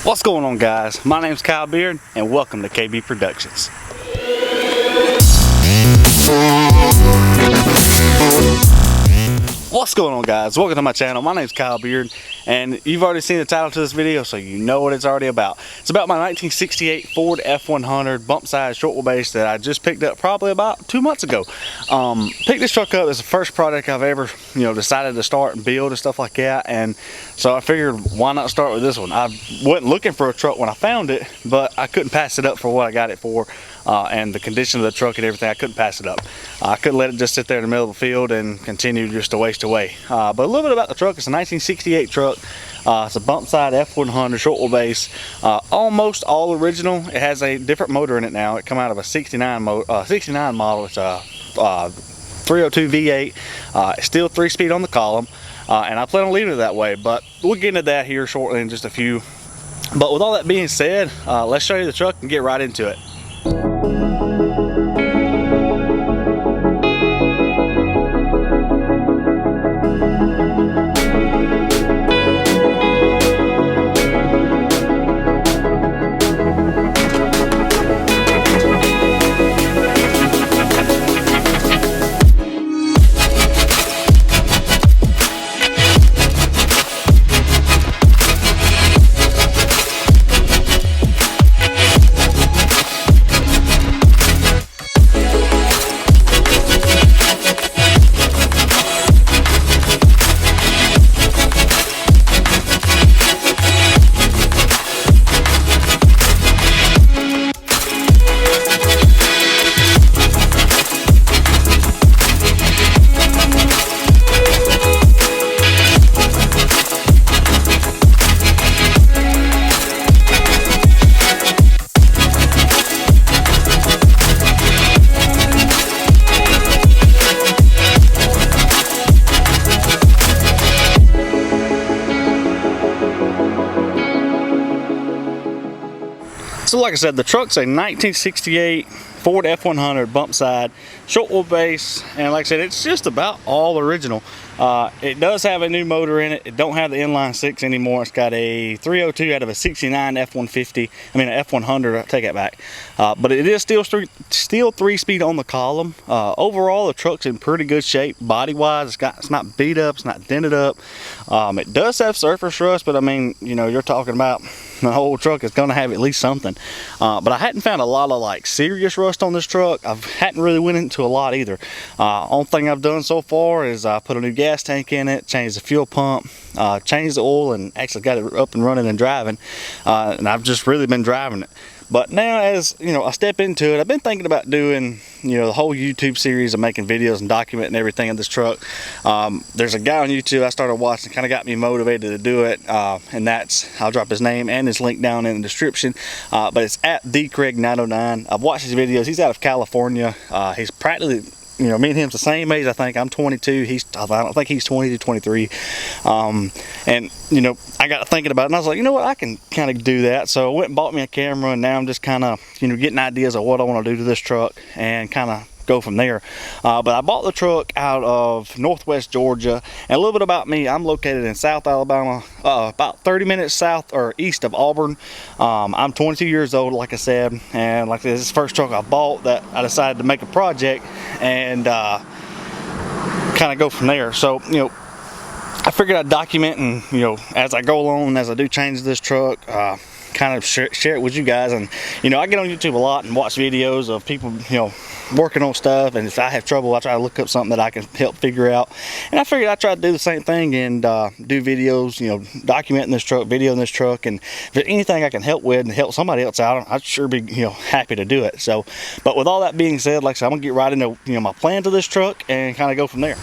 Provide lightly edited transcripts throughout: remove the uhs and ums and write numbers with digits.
What's going on, guys? My name's Kyle Beard and welcome to KB Productions. What's going on, guys? Welcome to my channel. My name's Kyle Beard and you've already seen the title to this video, so you know what it's already about. It's about my 1968 Ford F100 bump size short wheelbase that I just picked up probably about 2 months ago. Picked this truck up as the first project I've ever decided to start and build and stuff like that, and so I figured why not start with this one. I wasn't looking for a truck when I found it, but I couldn't pass it up for what I got it for. And the condition of the truck and everything, I couldn't pass it up. I couldn't let it just sit there in the middle of the field and continue just to waste away. But a little bit about the truck. It's a 1968 truck. It's a bump side F100 short wheelbase, almost all original. It has a different motor in it now. It come out of a 69 model. It's a 302 V8. It's still 3-speed on the column, and I plan on leaving it that way. But we'll get into that here shortly in just a few. But with all that being said, let's show you the truck and get right into it. So like I said, the truck's a 1968 Ford F100 bump side short wheelbase, and like I said, it's just about all original. It does have a new motor in it. It don't have the inline 6 anymore. It's got a 302 out of a 69 F150. I mean an F100. I take that back. But it is still 3-speed on the column. Overall, the truck's in pretty good shape body wise. It's not beat up. It's not dented up. It does have surface rust, but I mean, you're talking about the whole truck is going to have at least something. But I hadn't found a lot of like serious rust on this truck. I hadn't really went into a lot either. Only thing I've done so far is I put a new gas tank in it, changed the fuel pump, changed the oil, and actually got it up and running and driving. And I've just really been driving it. But now, as I step into it, I've been thinking about doing the whole YouTube series of making videos and documenting everything in this truck. There's a guy on YouTube I started watching, kind of got me motivated to do it, and I'll drop his name and his link down in the description, but it's at TheCraig909. I've watched his videos. He's out of California. He's practically, me and him's the same age. I think I'm 22. I don't think he's 20 to 23. And I got thinking about it, and I was like, you know what, I can kind of do that. So I went and bought me a camera, and now I'm just kind of getting ideas of what I want to do to this truck and kind of go from there. But I bought the truck out of Northwest Georgia. And a little bit about me: I'm located in South Alabama, about 30 minutes south or east of Auburn. I'm 22 years old, like I said, and like this is the first truck I bought that I decided to make a project and kind of go from there. So I figured I'd document, and as I go along, as I do change this truck, kind of share it with you guys. And I get on YouTube a lot and watch videos of people working on stuff, and if I have trouble, I try to look up something that I can help figure out. And I figured I'd try to do the same thing and do videos, documenting this truck, videoing this truck, and if there's anything I can help with and help somebody else out, I'd sure be happy to do it. So, but with all that being said, like I said, I'm gonna get right into my plan to this truck and kind of go from there.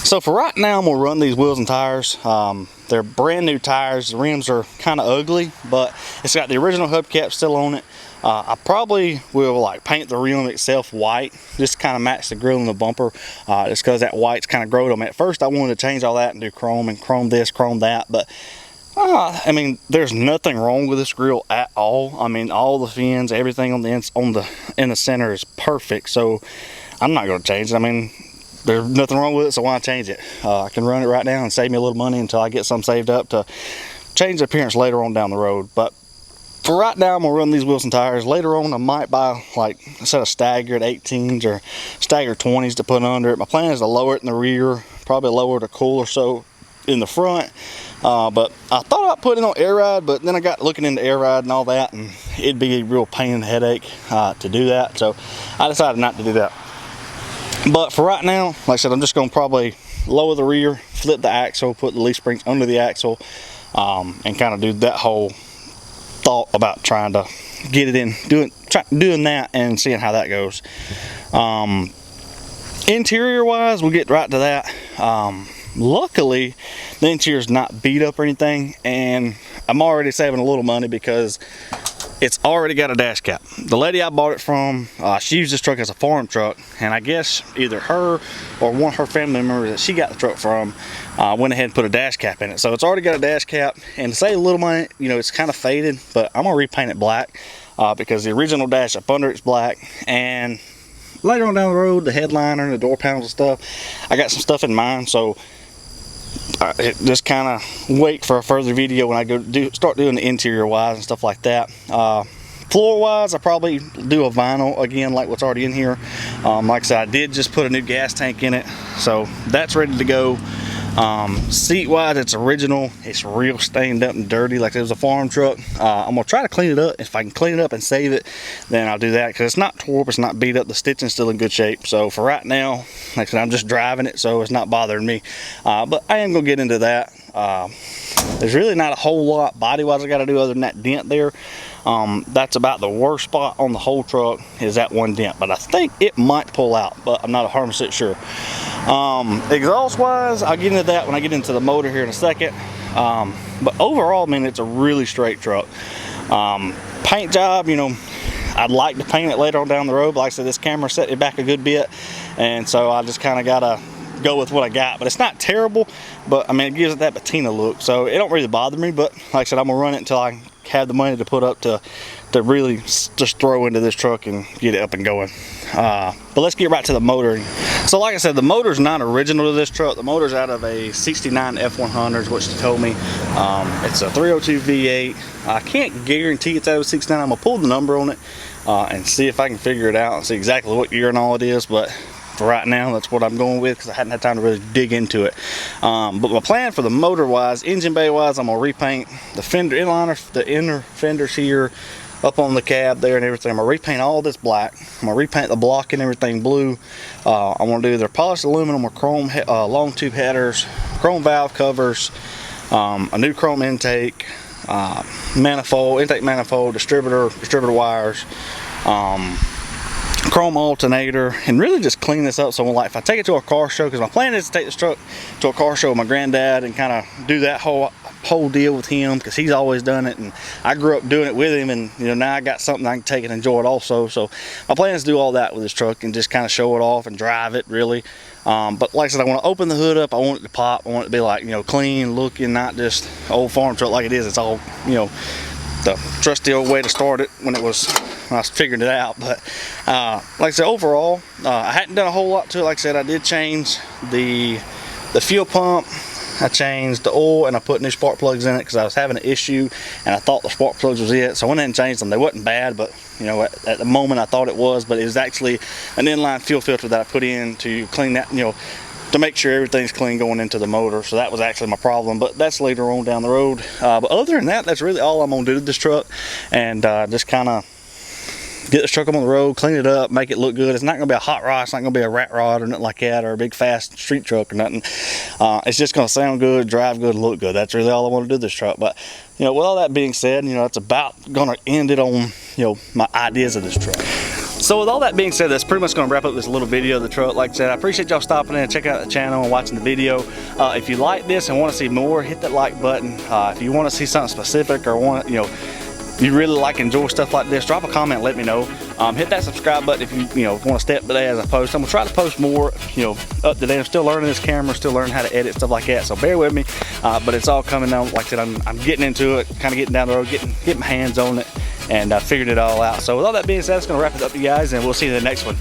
So for right now, I'm gonna run these wheels and tires. They're brand new tires. The rims are kind of ugly, but it's got the original hubcap still on it. I probably will like paint the rim itself white, just kind of match the grill and the bumper, just because that white's kind of growed on me. At first I wanted to change all that and do chrome and chrome this, chrome that, but I mean, there's nothing wrong with this grill at all. I mean, all the fins, everything on the in the center is perfect, so I'm not going to change it. I mean, there's nothing wrong with it, so why change it? I can run it right now and save me a little money until I get some saved up to change the appearance later on down the road. But for right now, I'm gonna run these Wilson tires. Later on, I might buy like a set of staggered 18s or staggered 20s to put under it. My plan is to lower it in the rear, probably lower the cool or so in the front. But I thought I'd put it on air ride, but then I got looking into air ride and all that, and it'd be a real pain in the headache to do that. So I decided not to do that. But for right now, like I said, I'm just gonna probably lower the rear, flip the axle, put the leaf springs under the axle, and kind of do that whole thought about trying to get it in, doing that and seeing how that goes. Interior wise, we'll get right to that. Luckily, the interior's not beat up or anything, and I'm already saving a little money because it's already got a dash cap. The lady I bought it from, she used this truck as a farm truck, and I guess either her or one of her family members that she got the truck from went ahead and put a dash cap in it. So it's already got a dash cap, and to save a little money, you know, it's kind of faded, but I'm gonna repaint it black because the original dash up under it's black. And later on down the road, the headliner and the door panels and stuff, I got some stuff in mind, so just kind of wait for a further video when I start doing the interior wise and stuff like that. Floor wise, I probably do a vinyl again like what's already in here. Like I said, I did just put a new gas tank in it, so that's ready to go. Seat wise, it's original. It's real stained up and dirty like it was a farm truck. I'm gonna try to clean it up. If I can clean it up and save it, then I'll do that, because it's not tore up, it's not beat up, the stitching's still in good shape. So for right now, like I said, I'm just driving it, so it's not bothering me. But I am gonna get into that. There's really not a whole lot body wise I gotta do other than that dent there. That's about the worst spot on the whole truck, is that one dent, but I think it might pull out, but I'm not 100% sure. Exhaust wise, I'll get into that when I get into the motor here in a second. But overall, I mean, it's a really straight truck. Paint job, you know, I'd like to paint it later on down the road, but like I said, this camera set it back a good bit, and so I just kind of gotta go with what I got. But it's not terrible, but I mean, it gives it that patina look, so it don't really bother me. But like I said, I'm gonna run it until I have the money to put up to really just throw into this truck and get it up and going. But let's get right to the motor. So like I said, the motor's not original to this truck. The motor's out of a 69 F100 is what she told me. It's a 302 V8. I can't guarantee it's out of a 69. I'm gonna pull the number on it and see if I can figure it out and see exactly what year and all it is. But for right now, that's what I'm going with, because I hadn't had time to really dig into it. But my plan for the motor wise, engine bay wise, I'm gonna repaint the fender inliner, the inner fenders here up on the cab there and everything. I'm gonna repaint all this black. I'm gonna repaint the block and everything blue. I'm gonna do either polished aluminum or chrome long tube headers, chrome valve covers, a new chrome intake, manifold, intake manifold, distributor wires, chrome alternator, and really just clean this up. So like if I take it to a car show, because my plan is to take this truck to a car show with my granddad and kind of do that whole deal with him, because he's always done it and I grew up doing it with him, and you know, now I got something I can take and enjoy it also. So my plan is to do all that with this truck and just kind of show it off and drive it really. But like I said, I want to open the hood up. I want it to pop. I want it to be like, you know, clean looking, not just old farm truck like it is. It's all, you know, the trusty old way to start it when I was figuring it out. But like I said, overall, I hadn't done a whole lot to it. Like I said, I did change the fuel pump, I changed the oil, and I put new spark plugs in it because I was having an issue and I thought the spark plugs was it. So I went in and changed them. They wasn't bad, but you know, at the moment I thought it was, but it was actually an inline fuel filter that I put in to clean that, you know, to make sure everything's clean going into the motor. So that was actually my problem, but that's later on down the road. But other than that, that's really all I'm gonna do to this truck, and just kind of get this truck up on the road, clean it up, make it look good. It's not gonna be a hot rod, it's not gonna be a rat rod or nothing like that, or a big fast street truck or nothing. It's just gonna sound good, drive good, look good. That's really all I want to do to this truck. But you know, with all that being said, you know, that's about gonna end it on, you know, my ideas of this truck. So with all that being said, that's pretty much going to wrap up this little video of the truck. Like I said, I appreciate y'all stopping in and checking out the channel and watching the video. If you like this and want to see more, hit that like button. If you want to see something specific or want, you know, you really like and enjoy stuff like this, drop a comment, let me know. Hit that subscribe button if you know, want to stay up to date as I post. I'm gonna try to post more, you know, up to date. I'm still learning this camera, still learning how to edit, stuff like that, so bear with me. But it's all coming down. Like I said, I'm getting into it, kind of getting down the road, getting my hands on it, and figured it all out. So with all that being said, that's gonna wrap it up, you guys, and we'll see you in the next one.